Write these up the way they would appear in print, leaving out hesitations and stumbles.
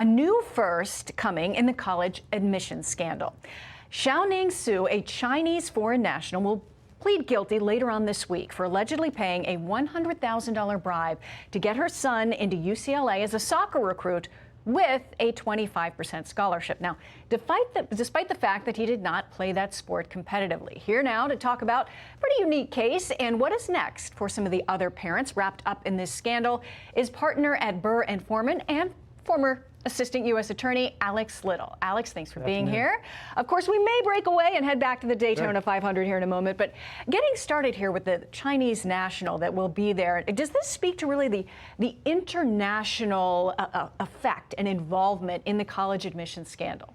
A new first coming in the college admissions scandal. Xiaoning Su, a Chinese foreign national, will plead guilty later on this week for allegedly paying a $100,000 bribe to get her son into UCLA as a soccer recruit with a 25% scholarship. Now, despite the fact that he did not play that sport competitively. Here now to talk about a pretty unique case and what is next for some of the other parents wrapped up in this scandal is partner at Burr & Foreman and former Assistant U.S. Attorney Alex Little. Alex, thanks for being here. Of course, we may break away and head back to the Daytona 500 here in a moment, but getting started here with the Chinese national that will be there, does this speak to really the international effect and involvement in the college admissions scandal?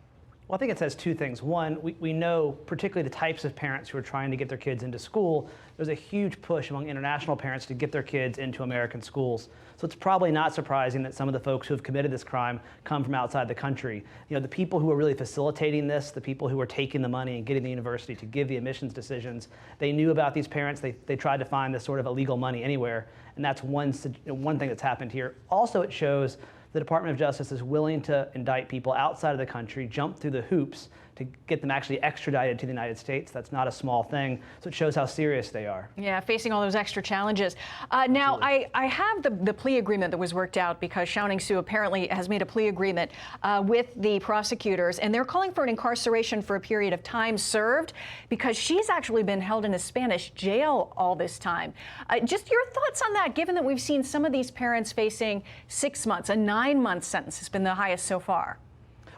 Well, I think it says two things. One, we know particularly the types of parents who are trying to get their kids into school. There's a huge push among international parents to get their kids into American schools. So it's probably not surprising that some of the folks who have committed this crime come from outside the country. You know, the people who are really facilitating this, the people who are taking the money and getting the university to give the admissions decisions, they knew about these parents. They tried to find this sort of illegal money anywhere. And that's one thing that's happened here. Also, it shows the Department of Justice is willing to indict people outside of the country, jump through the hoops to get them actually extradited to the United States. That's not a small thing, so it shows how serious they are. Yeah, facing all those extra challenges. Now, I have the plea agreement that was worked out because Xiaoning Su apparently has made a plea agreement with the prosecutors, and they're calling for an incarceration for a period of time served because she's actually been held in a Spanish jail all this time. Just your thoughts on that, given that we've seen some of these parents facing 6 months, a 9-month sentence has been the highest so far.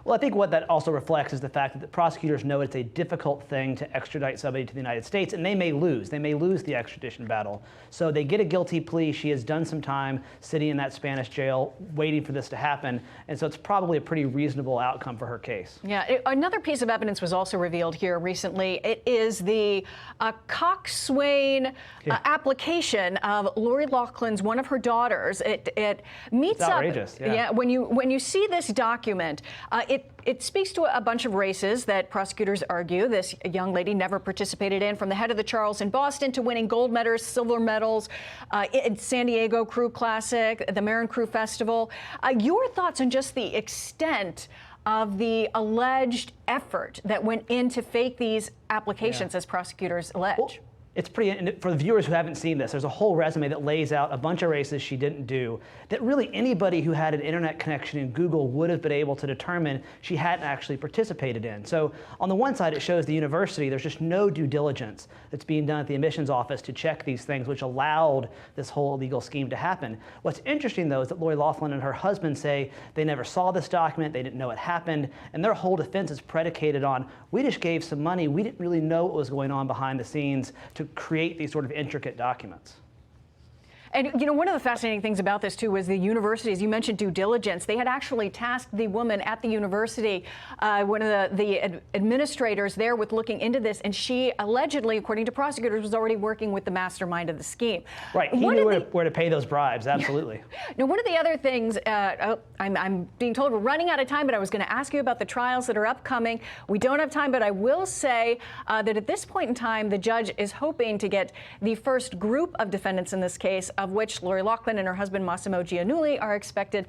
Well, I think what that also reflects is the fact that the prosecutors know it's a difficult thing to extradite somebody to the United States, and they may lose. They may lose the extradition battle. So they get a guilty plea. She has done some time sitting in that Spanish jail waiting for this to happen, and so it's probably a pretty reasonable outcome for her case. Yeah, another piece of evidence was also revealed here recently. It is the coxswain application of Lori Loughlin's, one of her daughters. It meets up. It's outrageous. Yeah, when you see this document, it speaks to a bunch of races that prosecutors argue this young lady never participated in, from the head of the Charles in Boston to winning gold medals, silver medals in San Diego Crew Classic, the Marin Crew Festival. Your thoughts on just the extent of the alleged effort that went in to fake these applications, as prosecutors allege? Well, it's pretty, for the viewers who haven't seen this, there's a whole resume that lays out a bunch of races she didn't do that really anybody who had an internet connection in Google would have been able to determine she hadn't actually participated in. So on the one side, it shows the university, there's just no due diligence that's being done at the admissions office to check these things, which allowed this whole illegal scheme to happen. What's interesting, though, is that Lori Loughlin and her husband say they never saw this document, they didn't know it happened, and their whole defense is predicated on, we just gave some money, we didn't really know what was going on behind the scenes to create these sort of intricate documents. And, you know, one of the fascinating things about this, too, was the university, as you mentioned, due diligence. They had actually tasked the woman at the university, one of the administrators there, with looking into this, and she allegedly, according to prosecutors, was already working with the mastermind of the scheme. Right. He knew where to pay those bribes, absolutely. Now, one of the other things, I'm being told we're running out of time, but I was going to ask you about the trials that are upcoming. We don't have time, but I will say that at this point in time, the judge is hoping to get the first group of defendants in this case, of which Lori Loughlin and her husband Massimo Giannulli are expected,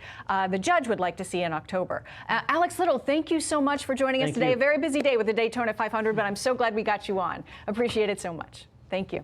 the judge would like to see in October. Alex Little, thank you so much for joining us today. A very busy day with the Daytona 500, but I'm so glad we got you on. Appreciate it so much. Thank you.